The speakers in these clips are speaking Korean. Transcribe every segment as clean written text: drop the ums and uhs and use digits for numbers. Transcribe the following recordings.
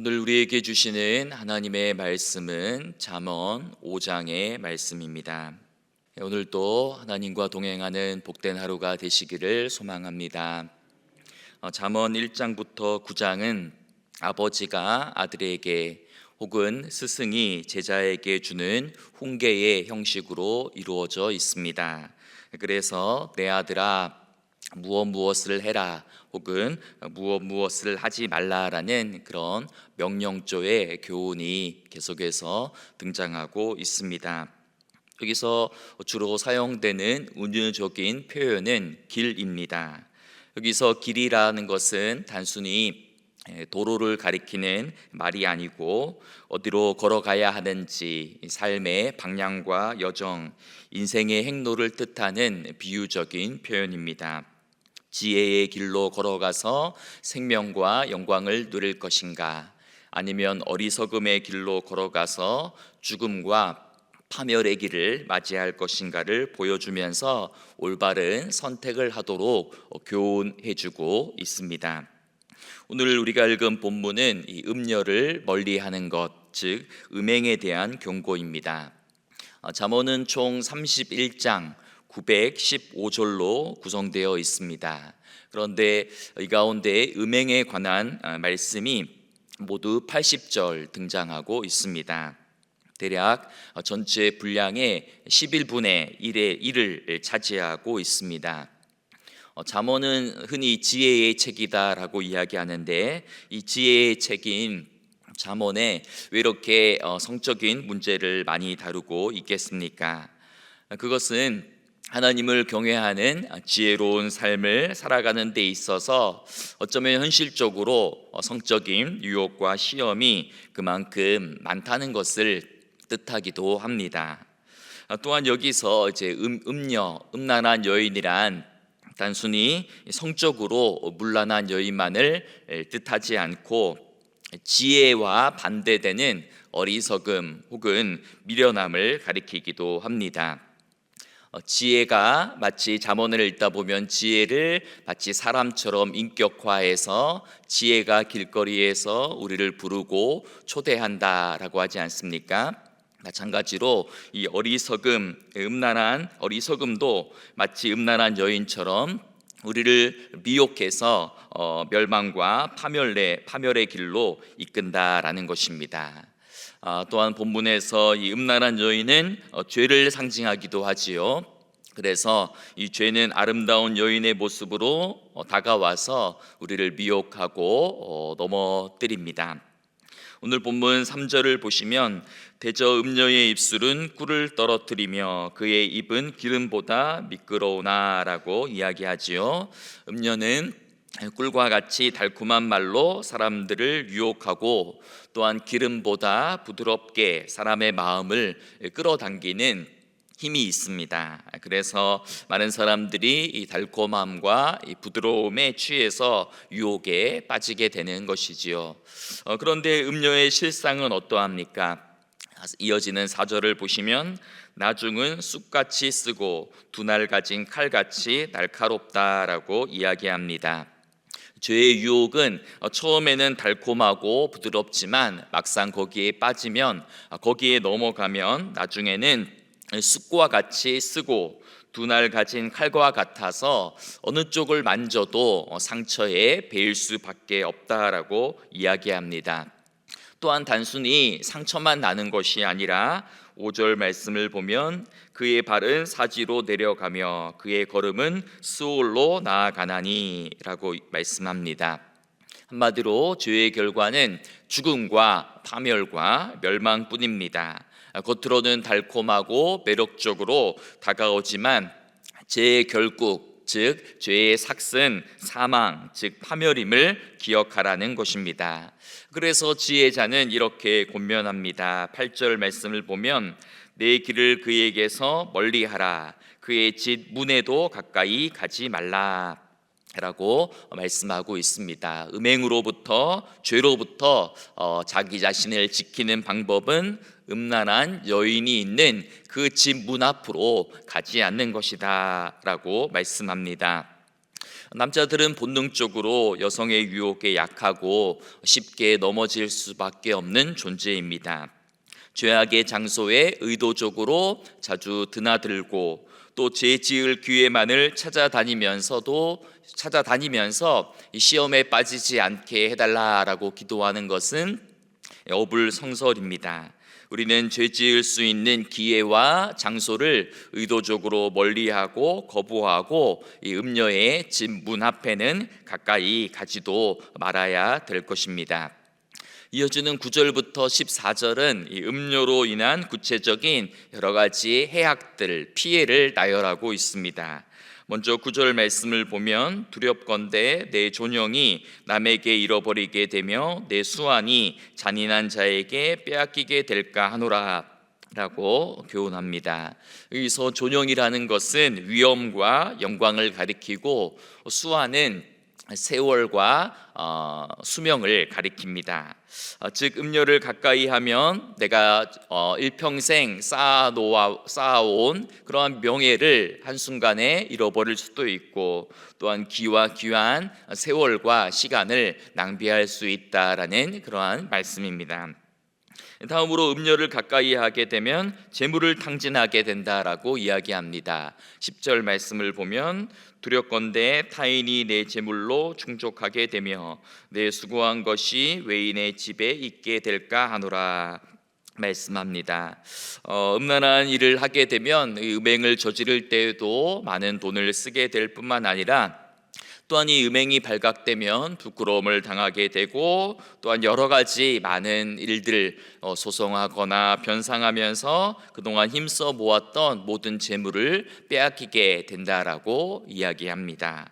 오늘 우리에게 주시는 하나님의 말씀은 잠언 5장의 말씀입니다. 오늘도 하나님과 동행하는 복된 하루가 되시기를 소망합니다. 잠언 1장부터 9장은 아버지가 아들에게 혹은 스승이 제자에게 주는 훈계의 형식으로 이루어져 있습니다. 그래서 내 아들아 무엇을 해라 혹은 무엇을 하지 말라라는 그런 명령조의 교훈이 계속해서 등장하고 있습니다. 여기서 주로 사용되는 은유적인 표현은 길입니다. 여기서 길이라는 것은 단순히 도로를 가리키는 말이 아니고 어디로 걸어가야 하는지 삶의 방향과 여정, 인생의 행로를 뜻하는 비유적인 표현입니다. 지혜의 길로 걸어가서 생명과 영광을 누릴 것인가, 아니면 어리석음의 길로 걸어가서 죽음과 파멸의 길을 맞이할 것인가를 보여주면서 올바른 선택을 하도록 교훈해주고 있습니다. 오늘 우리가 읽은 본문은 이 음녀를 멀리하는 것, 즉 음행에 대한 경고입니다. 잠언은 총 31장 915절로 구성되어 있습니다. 그런데 이 가운데 음행에 관한 말씀이 모두 80절 등장하고 있습니다. 대략 전체 분량의 11분의 1을 차지하고 있습니다. 잠언은 흔히 지혜의 책이다라고 이야기하는데, 이 지혜의 책인 잠언에 왜 이렇게 성적인 문제를 많이 다루고 있겠습니까? 그것은 하나님을 경외하는 지혜로운 삶을 살아가는 데 있어서 어쩌면 현실적으로 성적인 유혹과 시험이 그만큼 많다는 것을 뜻하기도 합니다. 또한 여기서 이제 음란한 여인이란 단순히 성적으로 문란한 여인만을 뜻하지 않고 지혜와 반대되는 어리석음 혹은 미련함을 가리키기도 합니다. 지혜가 마치 잠언을 읽다 보면 지혜를 마치 사람처럼 인격화해서 지혜가 길거리에서 우리를 부르고 초대한다라고 하지 않습니까? 마찬가지로 이 음란한 어리석음도 마치 음란한 여인처럼 우리를 미혹해서 멸망과 파멸의 길로 이끈다라는 것입니다. 또한 본문에서 이 음란한 여인은 죄를 상징하기도 하지요. 그래서 이 죄는 아름다운 여인의 모습으로 다가와서 우리를 미혹하고 넘어뜨립니다. 오늘 본문 3절을 보시면 대저 음녀의 입술은 꿀을 떨어뜨리며 그의 입은 기름보다 미끄러우나 라고 이야기하지요. 음녀는 꿀과 같이 달콤한 말로 사람들을 유혹하고 또한 기름보다 부드럽게 사람의 마음을 끌어당기는 힘이 있습니다. 그래서 많은 사람들이 이 달콤함과 이 부드러움에 취해서 유혹에 빠지게 되는 것이지요. 그런데 음녀의 실상은 어떠합니까? 이어지는 4절을 보시면 나중은 쑥같이 쓰고 두 날 가진 칼같이 날카롭다라고 이야기합니다. 죄의 유혹은 처음에는 달콤하고 부드럽지만 막상 거기에 빠지면, 거기에 넘어가면 나중에는 쑥과 같이 쓰고 두 날 가진 칼과 같아서 어느 쪽을 만져도 상처에 베일 수밖에 없다라고 이야기합니다. 또한 단순히 상처만 나는 것이 아니라 5절 말씀을 보면 그의 발은 사지로 내려가며 그의 걸음은 스올로 나아가나니 라고 말씀합니다. 한마디로 죄의 결과는 죽음과 파멸과 멸망뿐입니다. 겉으로는 달콤하고 매력적으로 다가오지만 죄의 결국, 즉 죄의 삭은 사망, 즉 파멸임을 기억하라는 것입니다. 그래서 지혜자는 이렇게 권면합니다. 8절 말씀을 보면 내 길을 그에게서 멀리하라, 그의 집 문에도 가까이 가지 말라 라고 말씀하고 있습니다. 음행으로부터, 죄로부터 자기 자신을 지키는 방법은 음란한 여인이 있는 그 집 문 앞으로 가지 않는 것이다 라고 말씀합니다. 남자들은 본능적으로 여성의 유혹에 약하고 쉽게 넘어질 수밖에 없는 존재입니다. 죄악의 장소에 의도적으로 자주 드나들고 또 죄 지을 기회만을 찾아다니면서 이 시험에 빠지지 않게 해달라라고 기도하는 것은 어불성설입니다. 우리는 죄 지을 수 있는 기회와 장소를 의도적으로 멀리하고 거부하고 이 음녀의 집 문 앞에는 가까이 가지도 말아야 될 것입니다. 이어지는 9절부터 14절은 이 음료로 인한 구체적인 여러 가지 해악들, 피해를 나열하고 있습니다. 먼저 9절 말씀을 보면 두렵건대 내 존영이 남에게 잃어버리게 되며 내 수완이 잔인한 자에게 빼앗기게 될까 하노라 라고 교훈합니다. 여기서 존영이라는 것은 위엄과 영광을 가리키고 수완은 세월과 수명을 가리킵니다. 즉 음료를 가까이 하면 내가 일평생 쌓아온 그러한 명예를 한순간에 잃어버릴 수도 있고 또한 귀한 세월과 시간을 낭비할 수 있다라는 그러한 말씀입니다. 다음으로 음료를 가까이 하게 되면 재물을 탕진하게 된다라고 이야기합니다. 10절 말씀을 보면 두렵건대 타인이 내 재물로 충족하게 되며 내 수고한 것이 외인의 집에 있게 될까 하노라 말씀합니다. 음란한 일을 하게 되면 음행을 저지를 때에도 많은 돈을 쓰게 될 뿐만 아니라 또한 이 음행이 발각되면 부끄러움을 당하게 되고 또한 여러 가지 많은 일들 소송하거나 변상하면서 그동안 힘써 모았던 모든 재물을 빼앗기게 된다라고 이야기합니다.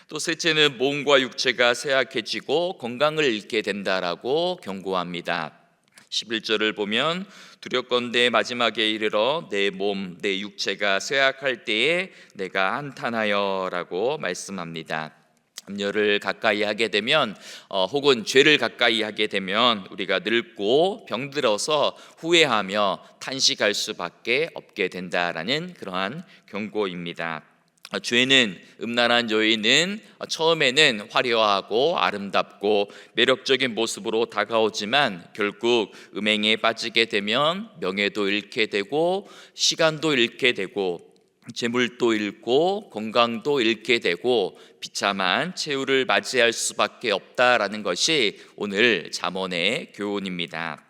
또 셋째는 몸과 육체가 쇠약해지고 건강을 잃게 된다라고 경고합니다. 11절을 보면 두렵건대 마지막에 이르러 내 몸, 내 육체가 쇠약할 때에 내가 한탄하여 라고 말씀합니다. 음료를 가까이 하게 되면 혹은 죄를 가까이 하게 되면 우리가 늙고 병들어서 후회하며 탄식할 수밖에 없게 된다라는 그러한 경고입니다. 죄는 음란한 여인은 처음에는 화려하고 아름답고 매력적인 모습으로 다가오지만 결국 음행에 빠지게 되면 명예도 잃게 되고 시간도 잃게 되고 재물도 잃고 건강도 잃게 되고 비참한 최후를 맞이할 수밖에 없다라는 것이 오늘 잠언의 교훈입니다.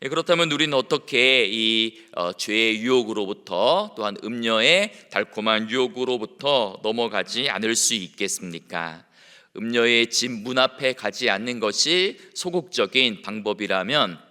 그렇다면 우리는 어떻게 이 죄의 유혹으로부터 또한 음녀의 달콤한 유혹으로부터 넘어가지 않을 수 있겠습니까? 음녀의 집 문 앞에 가지 않는 것이 소극적인 방법이라면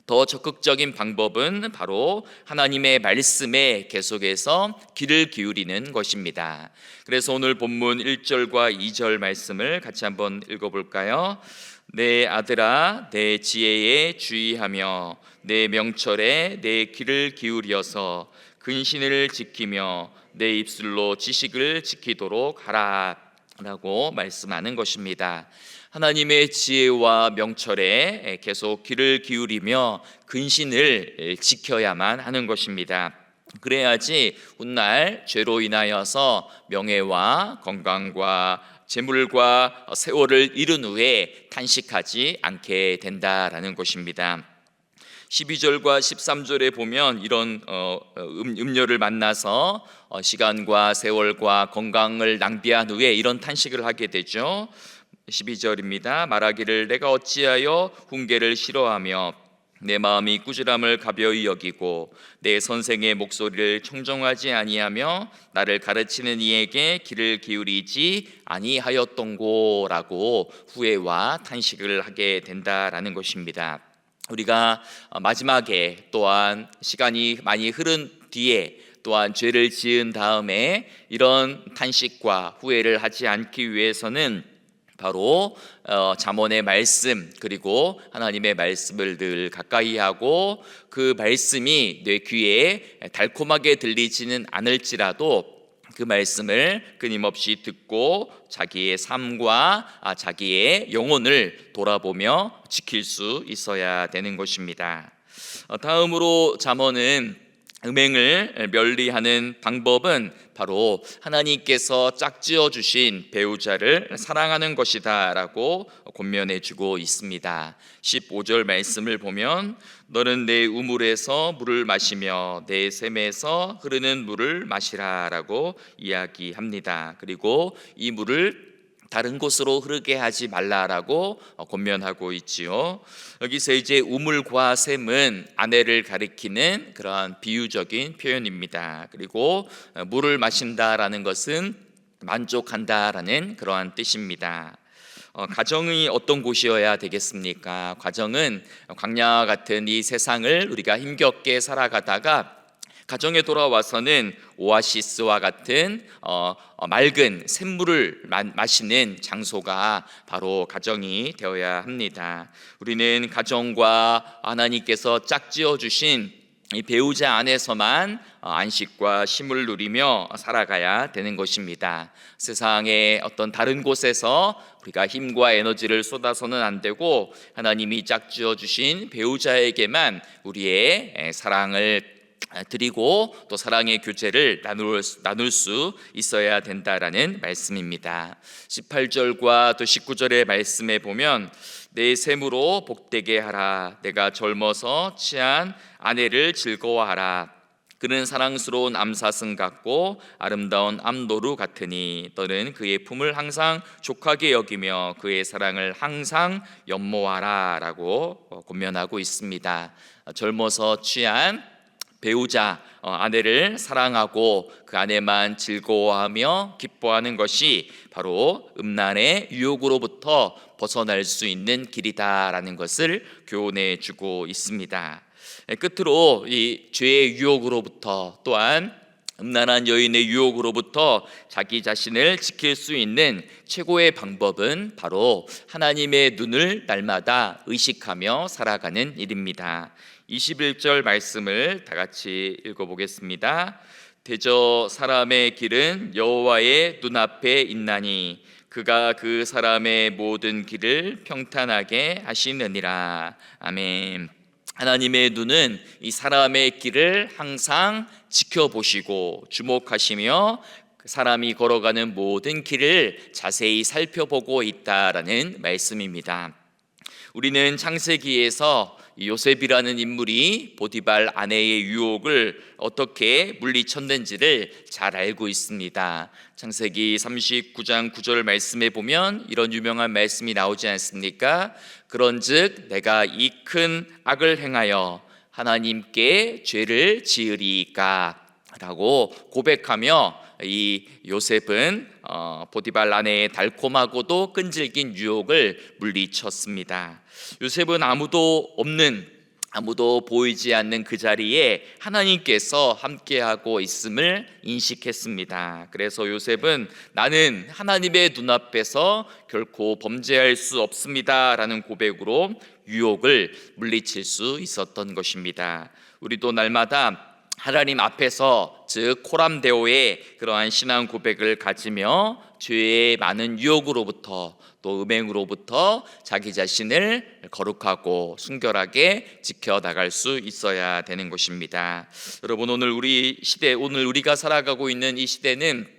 더 적극적인 방법은 바로 하나님의 말씀에 계속해서 귀를 기울이는 것입니다. 그래서 오늘 본문 1절과 2절 말씀을 같이 한번 읽어볼까요? 내 아들아 내 지혜에 주의하며 내 명철에 내 귀를 기울여서 근신을 지키며 내 입술로 지식을 지키도록 하라 라고 말씀하는 것입니다. 하나님의 지혜와 명철에 계속 귀를 기울이며 근신을 지켜야만 하는 것입니다. 그래야지 훗날 죄로 인하여서 명예와 건강과 재물과 세월을 잃은 후에 탄식하지 않게 된다라는 것입니다. 12절과 13절에 보면 이런 음료를 만나서 시간과 세월과 건강을 낭비한 후에 이런 탄식을 하게 되죠. 12절입니다. 말하기를 내가 어찌하여 훈계를 싫어하며 내 마음이 꾸지람을 가벼이 여기고 내 선생의 목소리를 청정하지 아니하며 나를 가르치는 이에게 귀를 기울이지 아니하였던고라고 후회와 탄식을 하게 된다라는 것입니다. 우리가 마지막에 또한 시간이 많이 흐른 뒤에 또한 죄를 지은 다음에 이런 탄식과 후회를 하지 않기 위해서는 바로 잠언의 말씀 그리고 하나님의 말씀을 늘 가까이 하고 그 말씀이 내 귀에 달콤하게 들리지는 않을지라도 그 말씀을 끊임없이 듣고 자기의 삶과 자기의 영혼을 돌아보며 지킬 수 있어야 되는 것입니다. 다음으로 잠언은 음행을 면리하는 방법은 바로 하나님께서 짝지어 주신 배우자를 사랑하는 것이다 라고 권면해 주고 있습니다. 15절 말씀을 보면 너는 내 우물에서 물을 마시며 내 샘에서 흐르는 물을 마시라 라고 이야기합니다. 그리고 이 물을 다른 곳으로 흐르게 하지 말라라고 권면하고 있지요. 여기서 이제 우물과 샘은 아내를 가리키는 그러한 비유적인 표현입니다. 그리고 물을 마신다라는 것은 만족한다라는 그러한 뜻입니다. 가정이 어떤 곳이어야 되겠습니까? 가정은 광야와 같은 이 세상을 우리가 힘겹게 살아가다가 가정에 돌아와서는 오아시스와 같은 맑은 샘물을 마시는 장소가 바로 가정이 되어야 합니다. 우리는 가정과 하나님께서 짝지어 주신 이 배우자 안에서만 안식과 쉼을 누리며 살아가야 되는 것입니다. 세상의 어떤 다른 곳에서 우리가 힘과 에너지를 쏟아서는 안 되고 하나님이 짝지어 주신 배우자에게만 우리의 사랑을 드리고 또 사랑의 교제를 나눌 수 있어야 된다라는 말씀입니다. 18절과 또 19절의 말씀에 보면 내 샘으로 복되게 하라. 내가 젊어서 취한 아내를 즐거워하라. 그는 사랑스러운 암사슴 같고 아름다운 암노루 같으니 너는 그의 품을 항상 족하게 여기며 그의 사랑을 항상 연모하라 라고 권면하고 있습니다. 젊어서 취한 배우자 아내를 사랑하고 그 아내만 즐거워하며 기뻐하는 것이 바로 음란의 유혹으로부터 벗어날 수 있는 길이다라는 것을 교훈해 주고 있습니다. 끝으로 이 죄의 유혹으로부터 또한 음란한 여인의 유혹으로부터 자기 자신을 지킬 수 있는 최고의 방법은 바로 하나님의 눈을 날마다 의식하며 살아가는 일입니다. 21절 말씀을 다 같이 읽어보겠습니다. 대저 사람의 길은 여호와의 눈앞에 있나니 그가 그 사람의 모든 길을 평탄하게 하시느니라. 아멘. 하나님의 눈은 이 사람의 길을 항상 지켜보시고 주목하시며 사람이 걸어가는 모든 길을 자세히 살펴보고 있다라는 말씀입니다. 우리는 창세기에서 요셉이라는 인물이 보디발 아내의 유혹을 어떻게 물리쳤는지를 잘 알고 있습니다. 창세기 39장 9절 말씀에 보면 이런 유명한 말씀이 나오지 않습니까? 그런즉 내가 이 큰 악을 행하여 하나님께 죄를 지으리이까 라고 고백하며 이 요셉은 보디발 아내의 달콤하고도 끈질긴 유혹을 물리쳤습니다. 요셉은 아무도 보이지 않는 그 자리에 하나님께서 함께하고 있음을 인식했습니다. 그래서 요셉은 나는 하나님의 눈앞에서 결코 범죄할 수 없습니다 라는 고백으로 유혹을 물리칠 수 있었던 것입니다. 우리도 날마다 하나님 앞에서 즉 코람데오의 그러한 신앙 고백을 가지며 죄의 많은 유혹으로부터 또 음행으로부터 자기 자신을 거룩하고 순결하게 지켜나갈 수 있어야 되는 것입니다. 여러분, 오늘 우리가 살아가고 있는 이 시대는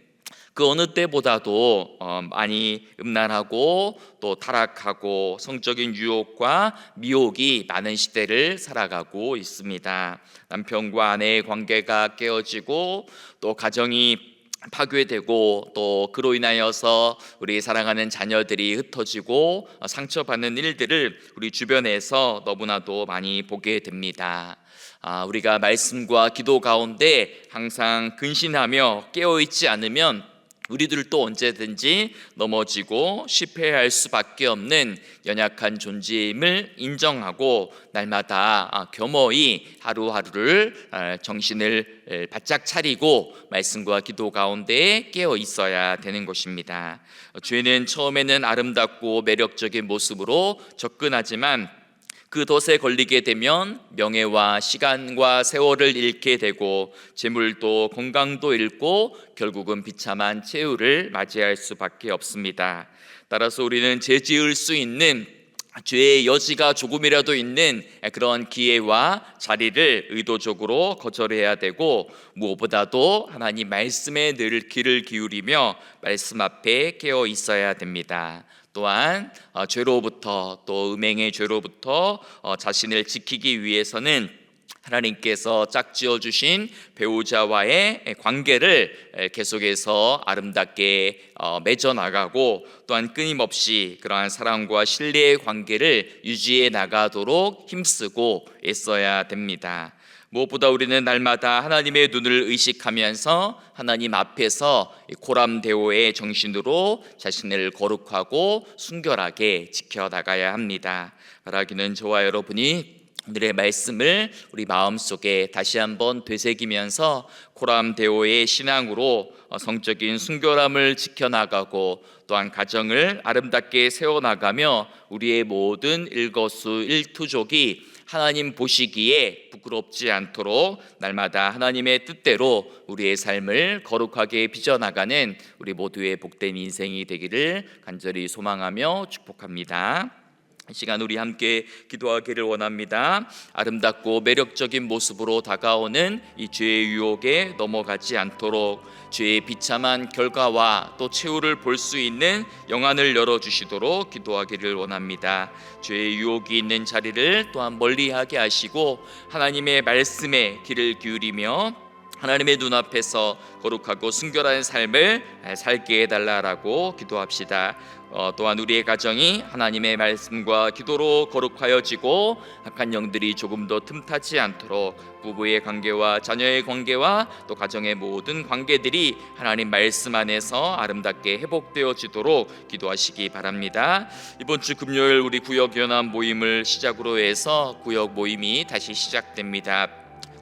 그 어느 때보다도 많이 음란하고 또 타락하고 성적인 유혹과 미혹이 많은 시대를 살아가고 있습니다. 남편과 아내의 관계가 깨어지고 또 가정이 파괴되고 또 그로 인하여서 우리 사랑하는 자녀들이 흩어지고 상처받는 일들을 우리 주변에서 너무나도 많이 보게 됩니다. 우리가 말씀과 기도 가운데 항상 근신하며 깨어있지 않으면 우리들도 언제든지 넘어지고 실패할 수밖에 없는 연약한 존재임을 인정하고 날마다 겸허히 하루하루를 정신을 바짝 차리고 말씀과 기도 가운데 깨어 있어야 되는 것입니다. 죄는 처음에는 아름답고 매력적인 모습으로 접근하지만 그 덫에 걸리게 되면 명예와 시간과 세월을 잃게 되고 재물도 건강도 잃고 결국은 비참한 최후를 맞이할 수밖에 없습니다. 따라서 우리는 죄 지을 수 있는 죄의 여지가 조금이라도 있는 그런 기회와 자리를 의도적으로 거절해야 되고, 무엇보다도 하나님 말씀에 늘 귀를 기울이며 말씀 앞에 깨어 있어야 됩니다. 또한 죄로부터, 또 음행의 죄로부터 자신을 지키기 위해서는 하나님께서 짝지어 주신 배우자와의 관계를 계속해서 아름답게 맺어 나가고, 또한 끊임없이 그러한 사랑과 신뢰의 관계를 유지해 나가도록 힘쓰고 애써야 됩니다. 무엇보다 우리는 날마다 하나님의 눈을 의식하면서 하나님 앞에서 고람대오의 정신으로 자신을 거룩하고 순결하게 지켜나가야 합니다. 바라기는 저와 여러분이 오늘의 말씀을 우리 마음속에 다시 한번 되새기면서 고람대오의 신앙으로 성적인 순결함을 지켜나가고, 또한 가정을 아름답게 세워나가며 우리의 모든 일거수일투족이 하나님 보시기에 부끄럽지 않도록 날마다 하나님의 뜻대로 우리의 삶을 거룩하게 빚어나가는 우리 모두의 복된 인생이 되기를 간절히 소망하며 축복합니다. 이 시간 우리 함께 기도하기를 원합니다. 아름답고 매력적인 모습으로 다가오는 이 죄의 유혹에 넘어가지 않도록 죄의 비참한 결과와 또 최후를 볼 수 있는 영안을 열어주시도록 기도하기를 원합니다. 죄의 유혹이 있는 자리를 또한 멀리하게 하시고 하나님의 말씀에 귀를 기울이며 하나님의 눈앞에서 거룩하고 순결한 삶을 살게 해달라고 기도합시다. 또한 우리의 가정이 하나님의 말씀과 기도로 거룩하여지고 악한 영들이 조금 더 틈타지 않도록 부부의 관계와 자녀의 관계와 또 가정의 모든 관계들이 하나님 말씀 안에서 아름답게 회복되어지도록 기도하시기 바랍니다. 이번 주 금요일 우리 구역연합 모임을 시작으로 해서 구역 모임이 다시 시작됩니다.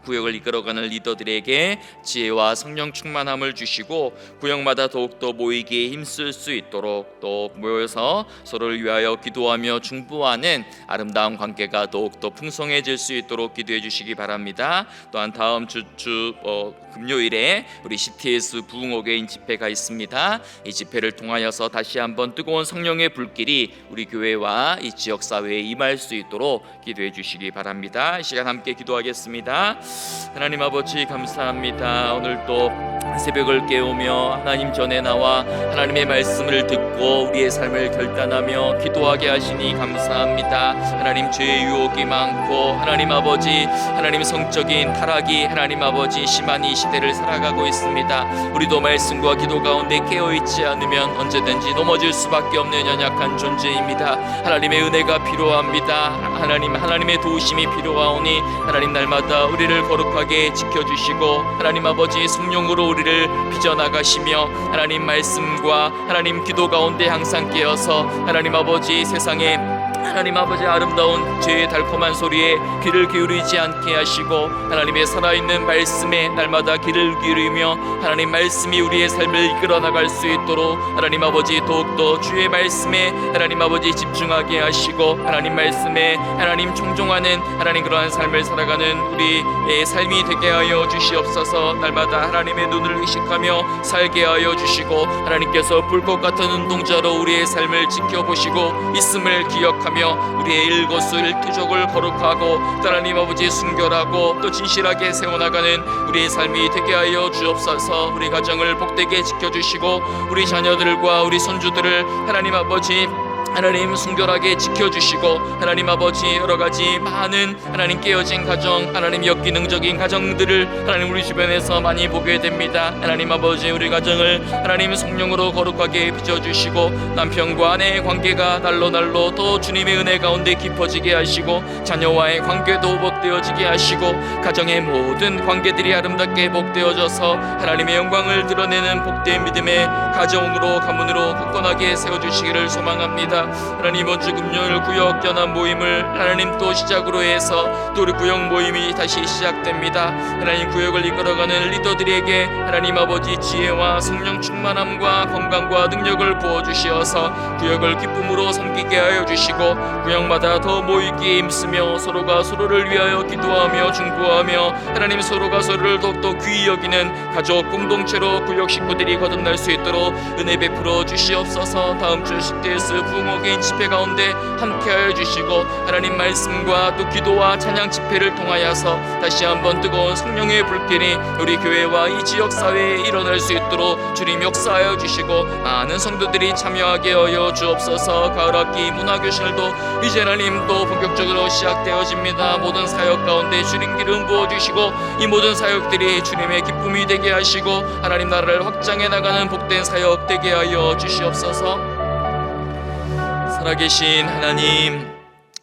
구역을 이끌어가는 리더들에게 지혜와 성령 충만함을 주시고 구역마다 더욱더 모이기에 힘쓸 수 있도록, 또 모여서 서로를 위하여 기도하며 중보하는 아름다운 관계가 더욱더 풍성해질 수 있도록 기도해 주시기 바랍니다. 또한 다음 주 금요일에 우리 CTS 부흥어게인 집회가 있습니다. 이 집회를 통하여서 다시 한번 뜨거운 성령의 불길이 우리 교회와 이 지역사회에 임할 수 있도록 기도해 주시기 바랍니다. 이 시간 함께 기도하겠습니다. 하나님 아버지 감사합니다. 오늘도 새벽을 깨우며 하나님 전에 나와 하나님의 말씀을 듣고 우리의 삶을 결단하며 기도하게 하시니 감사합니다. 하나님 죄의 유혹이 많고 하나님 아버지 하나님 성적인 타락이 하나님 아버지 심한 이 시대를 살아가고 있습니다. 우리도 말씀과 기도 가운데 깨어있지 않으면 언제든지 넘어질 수밖에 없는 연약한 존재입니다. 하나님의 은혜가 필요합니다. 하나님의 도우심이 필요하오니 하나님 날마다 우리를 거룩하게 지켜주시고 하나님 아버지 성령으로 우리를 빚어나가시며 하나님 말씀과 하나님 기도 가운데 항상 깨어서 하나님 아버지 세상에 하나님 아버지 아름다운 죄의 달콤한 소리에 귀를 기울이지 않게 하시고 하나님의 살아있는 말씀에 날마다 귀를 기울이며 하나님 말씀이 우리의 삶을 이끌어 나갈 수 있도록 하나님 아버지 더욱더 주의 말씀에 하나님 아버지 집중하게 하시고 하나님 말씀에 하나님 청종하는 하나님 그러한 삶을 살아가는 우리의 삶이 되게 하여 주시옵소서. 날마다 하나님의 눈을 의식하며 살게 하여 주시고 하나님께서 불꽃 같은 눈동자로 우리의 삶을 지켜보시고 있음을 기억하며 우리의 일거수일투족을 거룩하고 또 하나님 아버지 순결하고 또 진실하게 세워나가는 우리의 삶이 되게 하여 주옵소서. 우리 가정을 복되게 지켜주시고 우리 자녀들과 우리 손주들을 하나님 아버지 하나님 순결하게 지켜주시고 하나님 아버지 여러가지 많은 하나님 깨어진 가정 하나님 역기능적인 가정들을 하나님 우리 주변에서 많이 보게 됩니다. 하나님 아버지 우리 가정을 하나님 성령으로 거룩하게 빚어주시고 남편과 아내의 관계가 날로 더 주님의 은혜 가운데 깊어지게 하시고 자녀와의 관계도 복되어지게 하시고 가정의 모든 관계들이 아름답게 복되어져서 하나님의 영광을 드러내는 복된 믿음의 가정으로 가문으로 굳건하게 세워주시기를 소망합니다. 하나님 이번 주 금요일 구역 연합 모임을 하나님 또 시작으로 해서 또 우리 구역 모임이 다시 시작됩니다. 하나님 구역을 이끌어가는 리더들에게 하나님 아버지 지혜와 성령 충만함과 건강과 능력을 부어주시어서 구역을 기쁨으로 섬기게 하여 주시고 구역마다 더 모이기에 힘쓰며 서로가 서로를 위하여 기도하며 중보하며 하나님 서로가 서로를 더욱더 귀히 여기는 가족 공동체로 구역 식구들이 거듭날 수 있도록 은혜 베풀어 주시옵소서. 다음 주 CTS 부흥 부흥어게인 집회 가운데 함께하여 주시고 하나님 말씀과 또 기도와 찬양 집회를 통하여서 다시 한번 뜨거운 성령의 불길이 우리 교회와 이 지역 사회에 일어날 수 있도록 주님 역사하여 주시고 많은 성도들이 참여하게 하여 주옵소서. 가을학기 문화교실도 이제 하나님 또 본격적으로 시작되어집니다. 모든 사역 가운데 주님 기름 부어주시고 이 모든 사역들이 주님의 기쁨이 되게 하시고 하나님 나라를 확장해 나가는 복된 사역 되게 하여 주시옵소서. 살아계신 하나님,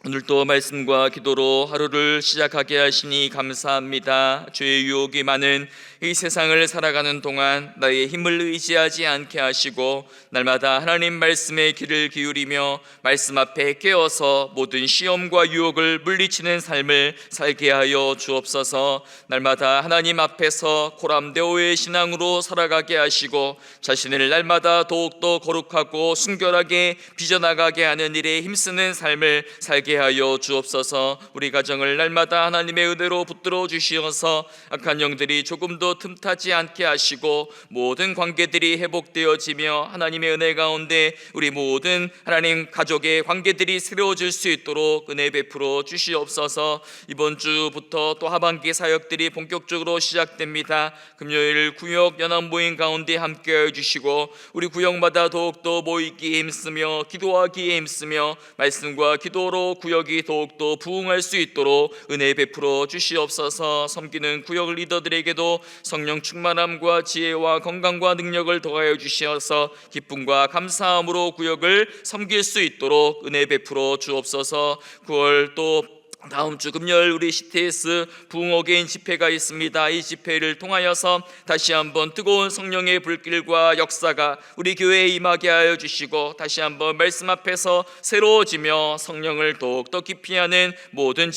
오늘도 말씀과 기도로 하루를 시작하게 하시니 감사합니다. 죄의 유혹이 많은 이 세상을 살아가는 동안 나의 힘을 의지하지 않게 하시고 날마다 하나님 말씀에 귀를 기울이며 말씀 앞에 깨어서 모든 시험과 유혹을 물리치는 삶을 살게 하여 주옵소서. 날마다 하나님 앞에서 고람대오의 신앙으로 살아가게 하시고 자신을 날마다 더욱더 거룩하고 순결하게 빚어나가게 하는 일에 힘쓰는 삶을 살게 하여 주옵소서. 우리 가정을 날마다 하나님의 은혜로 붙들어 주시어서 악한 영들이 조금도 틈타지 않게 하시고 모든 관계들이 회복되어지며 하나님의 은혜 가운데 우리 모든 하나님 가족의 관계들이 새로워질 수 있도록 은혜 베풀어 주시옵소서. 이번 주부터 또 하반기 사역들이 본격적으로 시작됩니다. 금요일 구역 연합 모임 가운데 함께해 주시고 우리 구역마다 더욱더 모이기에 힘쓰며 기도하기에 힘쓰며 말씀과 기도로 구역이 더욱더 부흥할 수 있도록 은혜 베풀어 주시옵소서. 섬기는 구역 리더들에게도 성령 충만함과 지혜와 건강과 능력을 더하여 주시어서 기쁨과 감사함으로 구역을 섬길 수 있도록 은혜 베풀어 주옵소서. 9월 또 다음 주 금요일 우리 CTS 부흥어게인 집회가 있습니다. 이 집회를 통하여서 다시 한번 뜨거운 성령의 불길과 역사가 우리 교회에 임하게 하여 주시고 다시 한번 말씀 앞에서 새로워지며 성령을 더욱더 깊이 하는 모든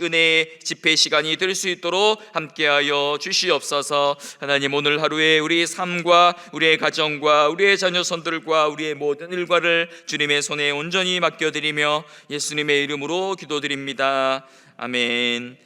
은혜의 집회 시간이 될 수 있도록 함께하여 주시옵소서. 하나님, 오늘 하루에 우리의 삶과 우리의 가정과 우리의 자녀손들과 우리의 모든 일과를 주님의 손에 온전히 맡겨드리며 예수님의 이름으로 기도드립니다. 아멘.